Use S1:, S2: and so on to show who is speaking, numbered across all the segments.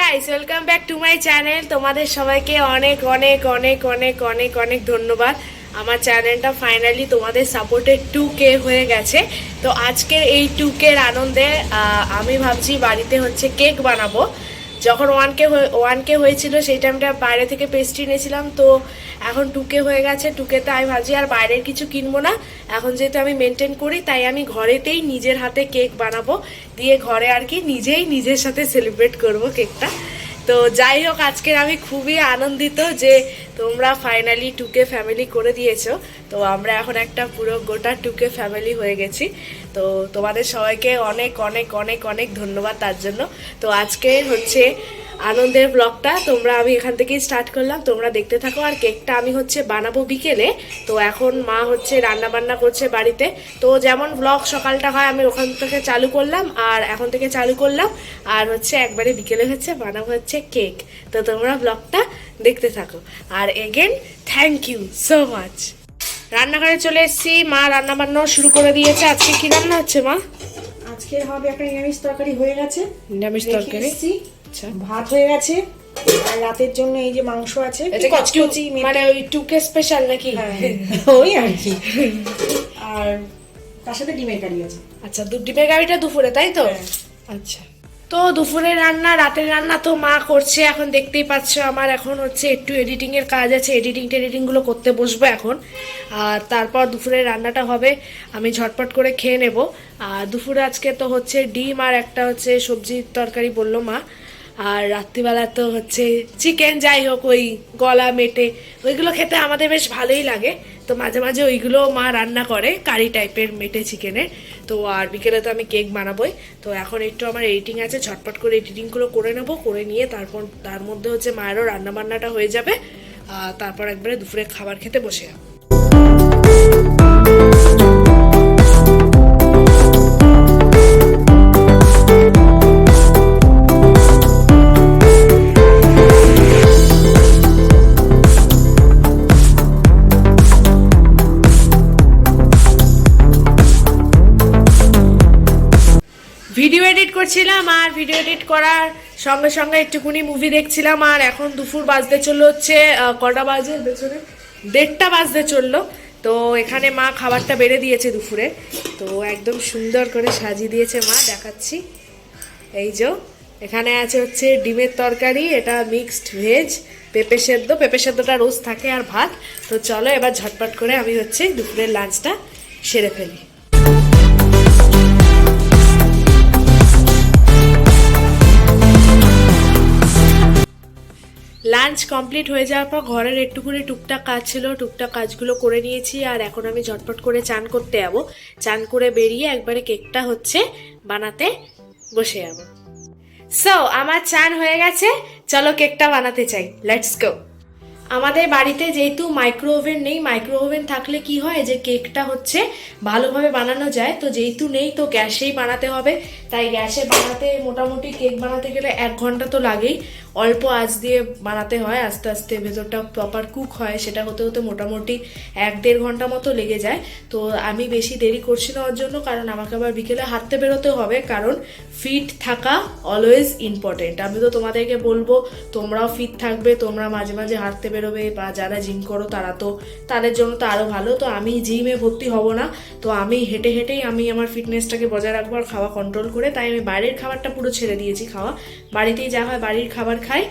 S1: Guys, welcome back to my channel. তোমাদের সবাইকে অনেক অনেক অনেক অনেক অনেক অনেক ধন্যবাদ। আমার চ্যানেলটা ফাইনালি তোমাদের সাপোর্টে 2K হয়ে গেছে। তো আজকের এই 2K-র আনন্দে আমি ভাবছি বাড়িতে হচ্ছে কেক বানাবো। যখন 1K হয়েছিল সেই টাইমটা বাইরে থেকে পেস্ট্রি নিয়েছিলাম। তো এখন 2K হয়ে গেছে। 2K-তে আমি ভাবছি আর বাইরের কিছু কিনবো না। এখন যেহেতু আমি মেনটেন করি, তাই আমি ঘরেতেই নিজের হাতে কেক বানাবো, দিয়ে ঘরে আর কি নিজেই নিজের সাথে সেলিব্রেট করবো কেকটা। তো যাই হোক, আজকের আমি খুবই আনন্দিত যে তোমরা ফাইনালি 2K ফ্যামিলি করে দিয়েছো। তো আমরা এখন একটা পুরো গোটা 2K ফ্যামিলি হয়ে গেছি। তো তোমাদের সবাইকে অনেক অনেক অনেক অনেক ধন্যবাদ তার জন্য। তো আজকে হচ্ছে আনন্দের ব্লগটা আমি এখান থেকেই স্টার্ট করলাম, তোমরা দেখতে থাকো। আর কেকটা আমি হচ্ছে বানাবো বিকেলে। তো এখন মা হচ্ছে রান্না বান্না করছে বাড়িতে। তো যেমন ব্লগ সকালটা হয় আমি ওখান থেকে চালু করলাম, আর এখন থেকে চালু করলাম। আর হচ্ছে একবারে বিকেলে হচ্ছে বানাবো হচ্ছে কেক। তো তোমরা ব্লগটা দেখতে থাকো। আর again thank you so much. রান্নাঘরে চলে এসেছি, মা রান্না বান্না শুরু করে দিয়েছে। আজকে কি রান্না হচ্ছে মা?
S2: আজকে হবে একটা নিরামিষ তরকারি হয়ে গেছে।
S1: নিরামিষ তরকারি,
S2: আচ্ছা, ভাত হয়ে গেছে। আর রাতের জন্য এই যে মাংস আছে, কচকচি
S1: মানে ওই 2K স্পেশাল নাকি?
S2: ওই আর কি। আর তার সাথে ডিমের কারি আছে।
S1: আচ্ছা, ডিমের কারিটা দুপুরে, তাই তো? আচ্ছা, তো দুপুরের রান্না রাতের রান্না তো মা করছে। এখন দেখতেই পাচ্ছ আমার এখন হচ্ছে একটু এডিটিং এর কাজ আছে, এডিটিং গুলো করতে বসবো এখন। আর তারপর দুপুরের রান্নাটা হবে, আমি ঝটপট করে খেয়ে নেব। আর দুপুরে আজকে তো হচ্ছে ডিম আর একটা হচ্ছে সবজির তরকারি বললো মা। আর রাত্রিবেলা তো হচ্ছে চিকেন। যাই হোক, ওই গলা মেটে ওইগুলো খেতে আমাদের বেশ ভালোই লাগে। তো মাঝে মাঝে ওইগুলো মা রান্না করে, কারি টাইপের মেটে চিকেনের। তো আর বিকেলে তো আমি কেক বানাবোই। তো এখন একটু আমার এডিটিং আছে, ঝটপট করে এডিটিংগুলো করে নেব, করে নিয়ে তারপর তার মধ্যে হচ্ছে মায়েরও রান্না বান্নাটা হয়ে যাবে। তারপর একবারে দুপুরে খাবার খেতে বসে যাবো। ভিডিও এডিট করছিলাম, আর ভিডিও এডিট করার সঙ্গে সঙ্গে একটুকুনি মুভি দেখছিলাম। আর এখন দুপুর বাজতে চললো হচ্ছে কটা বাজে পেছনে, 1:30 বাজতে চললো। তো এখানে মা খাবারটা বেড়ে দিয়েছে দুপুরে। তো একদম সুন্দর করে সাজিয়ে দিয়েছে মা, দেখাচ্ছি। এই যে এখানে আছে হচ্ছে ডিমের তরকারি, এটা মিক্সড ভেজ, পেঁপে সেদ্ধটা রোজ থাকে, আর ভাত। তো চলো এবার ঝটপট করে আমি হচ্ছে দুপুরের লাঞ্চটা সেরে ফেলি। লাঞ্চ কমপ্লিট হয়ে যাওয়ার পর ঘরের একটুকুনি টুকটাক কাজ ছিল, টুকটাক কাজগুলো করে নিয়েছি। আর এখন আমি ঝটপট করে চান করতে যাবো। চান করে বেরিয়ে একবারে কেকটা হচ্ছে বানাতে বসে যাবো। সো আমার চান হয়ে গেছে, চলো কেকটা বানাতে চাই, লেটস গো। আমাদের বাড়িতে যেহেতু মাইক্রো ওভেন নেই, মাইক্রো ওভেন থাকলে কি হয় যে কেকটা হচ্ছে ভালোভাবে বানানো যায়। তো যেহেতু নেই, তো গ্যাসেই বানাতে হবে। তাই গ্যাসে বানাতে মোটামুটি কেক বানাতে গেলে 1 ঘন্টা তো লাগেই। অল্প আঁচ দিয়ে বানাতে হয়, আস্তে আস্তে ভেতরটা প্রপার কুক হয়। সেটা হতে হতে মোটামুটি 1-1.5 ঘন্টা মতো লেগে যায়। তো আমি বেশি দেরি করছি না ওর জন্য, কারণ আমাকে আবার বিকেলে হাঁটতে বেরোতে হবে। কারণ ফিট থাকা অলওয়েজ ইম্পর্টেন্ট। আমি তো তোমাদেরকে বলবো তোমরাও ফিট থাকবে, তোমরা মাঝে মাঝে হাঁটতে বেরোবে, বা যারা জিম করো তারা তো তাদের জন্য তো আরও ভালো। তো আমি জিমে ভর্তি হব না, তো আমি হেঁটে হেঁটেই আমি আমার ফিটনেসটাকে বজায় রাখবো আর খাওয়া কন্ট্রোল করে। তাই আমি বাইরের খাবারটা পুরো ছেড়ে দিয়েছি খাওয়া। বাড়িতেই যা হয় বাড়ির খাবার খাই,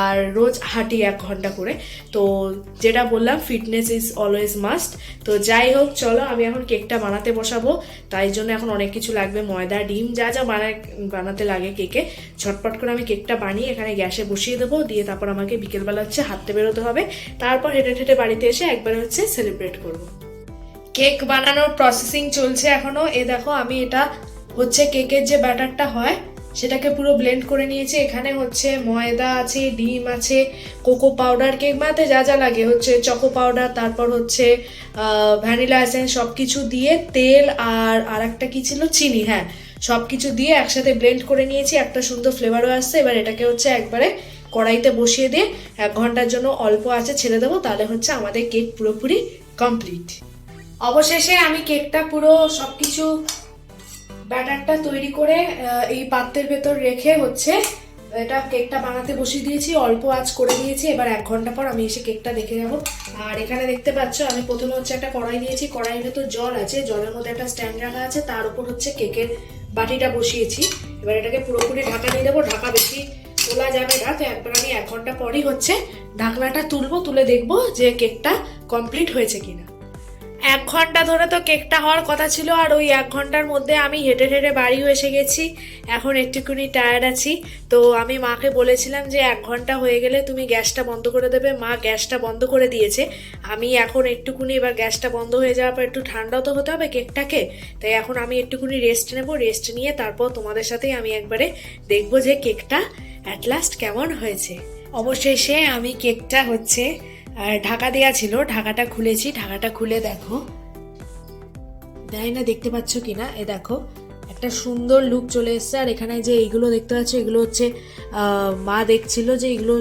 S1: আর রোজ হাঁটি 1 ঘন্টা করে। তো যেটা বললাম, ফিটনেস ইজ অলওয়েজ মাস্ট। তো যাই হোক, চলো আমি এখন কেকটা বানাতে বসাবো। তাই জন্য এখন অনেক কিছু লাগবে, ময়দা, ডিম, যা যা বানাতে লাগে কেকে। ঝটপট করে আমি কেকটা বানিয়ে এখানে গ্যাসে বসিয়ে দেবো, দিয়ে তারপর আমাকে বিকেলবেলা হচ্ছে হাঁটতে বেরোতে হবে। তারপর হেঁটে হেঁটে বাড়িতে এসে একবারে হচ্ছে সেলিব্রেট করব। কেক বানানোর প্রসেসিং চলছে এখনো। এ দেখো, আমি এটা হচ্ছে কেকের যে ব্যাটারটা হয় সেটাকে পুরো ব্লেন্ড করে নিয়েছি। এখানে হচ্ছে ময়দা আছে, ডিম আছে, কোকো পাউডার, কেক বানাতে যা যা লাগে হচ্ছে চকো পাউডার, তারপর হচ্ছে ভ্যানিলা এসেন্স, সব কিছু দিয়ে তেল আর একটা কি ছিল, চিনি, হ্যাঁ, সব কিছু দিয়ে একসাথে ব্লেন্ড করে নিয়েছি। একটা সুন্দর ফ্লেভারও আসছে। এবার এটাকে হচ্ছে একবারে কড়াইতে বসিয়ে দিয়ে 1 ঘন্টার জন্য অল্প আঁচে ছেড়ে দেবো, তাহলে হচ্ছে আমাদের কেক পুরোপুরি কমপ্লিট। অবশেষে আমি কেকটা পুরো সবকিছু ব্যাটারটা তৈরি করে এই পাত্রের ভেতর রেখে হচ্ছে এটা কেকটা বানাতে বসিয়ে দিয়েছি, অল্প আঁচ করে দিয়েছি। এবার 1 ঘন্টা পর আমি এসে কেকটা দেখে যাব। আর এখানে দেখতে পাচ্ছ আমি প্রথমে হচ্ছে একটা কড়াই দিয়েছি, কড়াইয়ের ভেতর জল আছে, জলের মধ্যে একটা স্ট্যান্ড রাখা আছে, তার উপর হচ্ছে কেকের বাটিটা বসিয়েছি। এবার এটাকে পুরোপুরি ঢাকা দিয়ে দেবো, ঢাকা বেশি তোলা যাবে না। তো একবার আমি 1 ঘন্টা পরই হচ্ছে ঢাকনাটা তুলবো, তুলে দেখবো যে কেকটা কমপ্লিট হয়েছে কিনা। 1 ঘন্টা ধরে তো কেকটা হওয়ার কথা ছিল, আর ওই 1 ঘন্টার মধ্যে আমি হেঁটে হেঁটে বাড়িও এসে গেছি। এখন একটুখানি টায়ার্ড আছি। তো আমি মাকে বলেছিলাম যে 1 ঘন্টা হয়ে গেলে তুমি গ্যাসটা বন্ধ করে দেবে। মা গ্যাসটা বন্ধ করে দিয়েছে। আমি এখন একটুখানি, এবার গ্যাসটা বন্ধ হয়ে যাওয়ার পর একটু ঠান্ডাও তো হতে হবে কেকটাকে, তাই এখন আমি একটুখানি রেস্ট নেবো। রেস্ট নিয়ে তারপর তোমাদের সাথেই আমি একবারে দেখবো যে কেকটা অ্যাট লাস্ট কেমন হয়েছে। অবশেষে আমি কেকটা হচ্ছে ঢাকা দেওয়া ছিল, ঢাকাটা খুলেছি। ঢাকাটা খুলে দেখো, জানি না দেখতে পাচ্ছ কিনা, এ দেখো একটা সুন্দর লুক চলে এসছে। আর এখানে যে এইগুলো দেখতে পাচ্ছ, এগুলো হচ্ছে মা দেখছিল যে এগুলো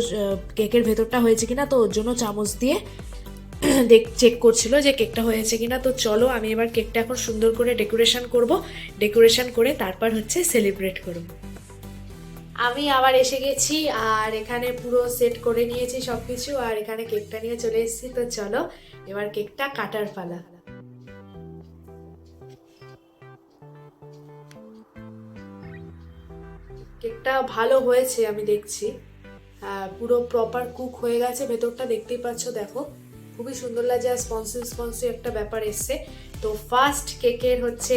S1: কেকের ভেতরটা হয়েছে কিনা, তো ওর জন্য চামচ দিয়ে চেক করছিল যে কেকটা হয়েছে কিনা। তো চলো আমি এবার কেকটা এখন সুন্দর করে ডেকোরেশন করব, ডেকোরেশন করে তারপর হচ্ছে সেলিব্রেট করব। আমি আবার এসে গেছি, আর এখানে পুরো সেট করে নিয়েছি সবকিছু, আর এখানে কেকটা নিয়ে চলে এসেছি। তো চলো এবার কেকটা কাটার পালা। কেকটা ভালো হয়েছে আমি দেখছি, পুরো প্রপার কুক হয়ে গেছে ভেতরটা, দেখতেই পাচ্ছ। দেখো খুবই সুন্দর লাগছে, আর স্পঞ্জি একটা ব্যাপার এসছে। তো ফার্স্ট কেকের হচ্ছে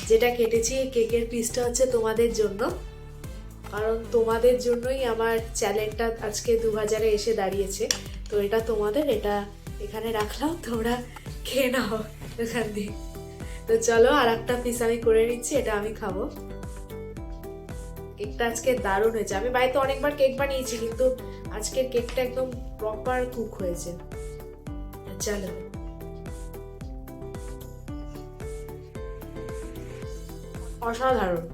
S1: যেটা কেটেছি, কেকের পিসটা হচ্ছে তোমাদের জন্য, কারণ তোমাদের জন্যই আমার চ্যানেলটা আজকে 2000-এ এসে দাঁড়িয়েছে। তো এটা তোমাদের, এটা এখানে রাখলাম, তোমরা খেয়ে নাও এখান দিয়ে। তো চলো আর একটা পিস আমি করে নিচ্ছি, এটা আমি খাবো। কেকটা আজকে দারুণ হয়েছে। আমি বাড়িতে অনেকবার কেক বানিয়েছি, কিন্তু আজকের কেকটা একদম প্রপার কুক হয়েছে। চলো অসাধারণ,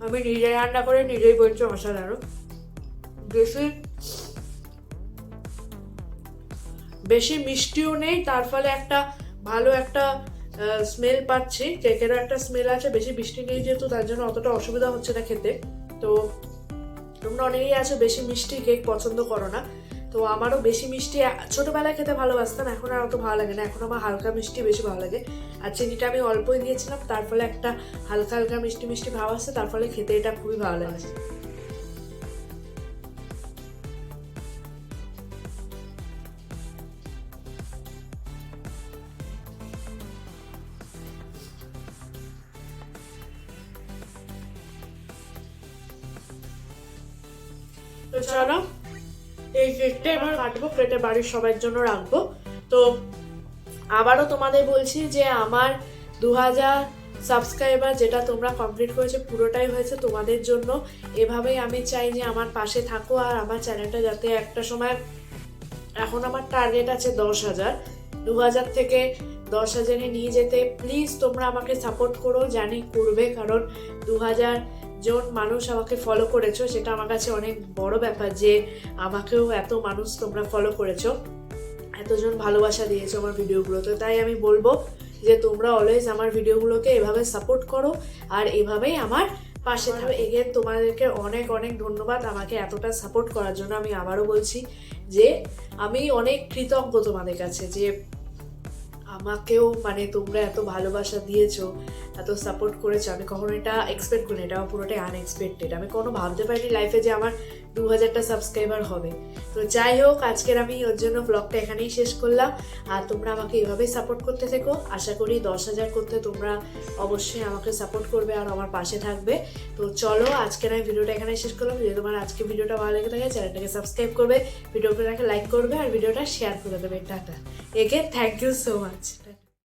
S1: আমি নিজে রান্না করে নিজেই বলছি অসাধারণ। বেশি মিষ্টিও নেই, তার ফলে একটা ভালো একটা স্মেল পাচ্ছি, কেকেরও একটা স্মেল আছে। বেশি মিষ্টি নেই যেহেতু, তার জন্য অতটা অসুবিধা হচ্ছে না খেতে। তো তোমরা অনেকেই আছো বেশি মিষ্টি কেক পছন্দ করো না, তো আমারও বেশি মিষ্টি ছোটবেলায় খেতে ভালোবাসতাম, এখন আর অত ভালো লাগে না। এখন আমার হালকা মিষ্টি বেশি ভালো লাগে। আর চিনিটা আমি অল্পই দিয়েছিলাম, তার ফলে একটা হালকা হালকা মিষ্টি মিষ্টি ভাব আসছে, তার ফলে খেতে এটা খুবই ভালো লাগে। তো চলো এই কেকটা এবার কাটবো, কেটে বাড়ির সবার জন্য রাখবো। তো আবারও তোমাদের বলছি যে আমার 2000 সাবস্ক্রাইবার যেটা তোমরা কমপ্লিট করেছে, পুরোটাই হয়েছে তোমাদের জন্য। এভাবেই আমি চাই যে আমার পাশে থাকো, আর আমার চ্যানেলটা যাতে একটা সময়, এখন আমার টার্গেট আছে 10,000, 2000 থেকে 10,000-এ নিয়ে যেতে প্লিজ তোমরা আমাকে সাপোর্ট করো। জানি করবে, কারণ 2000 জন মানুষ আমাকে ফলো করেছো, সেটা আমার কাছে অনেক বড় ব্যাপার যে আমাকেও এত মানুষ তোমরা ফলো করেছো, এতজন ভালোবাসা দিয়েছো আমার ভিডিওগুলোতে। তাই আমি বলবো যে তোমরা অলওয়েজ আমার ভিডিওগুলোকে এভাবে সাপোর্ট করো, আর এভাবেই আমার পাশে থাকো। এগেন তোমাদেরকে অনেক অনেক ধন্যবাদ আমাকে এতটা সাপোর্ট করার জন্য। আমি আবারও বলছি যে আমি অনেক কৃতজ্ঞ তোমাদের কাছে, যে আমাকেও মানে তোমরা এত ভালোবাসা দিয়েছো, এত সাপোর্ট করেছো। আমি কখনো এটা এক্সপেক্ট করিনি, এটা পুরোটাই আনএক্সপেক্টেড। আমি কোনো ভাবতে পারিনি লাইফে যে আমার 2000টা সাবস্ক্রাইবার হবে। তো যাই হোক, আজকের আমি ওর জন্য ব্লগটা এখানেই শেষ করলাম। আর তোমরা আমাকে এভাবেই সাপোর্ট করতে থেকো। আশা করি 10,000 করতে তোমরা অবশ্যই আমাকে সাপোর্ট করবে আর আমার পাশে থাকবে। তো চলো আজকের আমি ভিডিওটা এখানেই শেষ করলাম। যদি তোমার আজকে ভিডিওটা ভালো লেগে থাকে, চ্যানেলটাকে সাবস্ক্রাইব করবে, ভিডিওটাকে লাইক করবে, আর ভিডিওটা শেয়ার করে দেবে। Tata. Again thank you so much.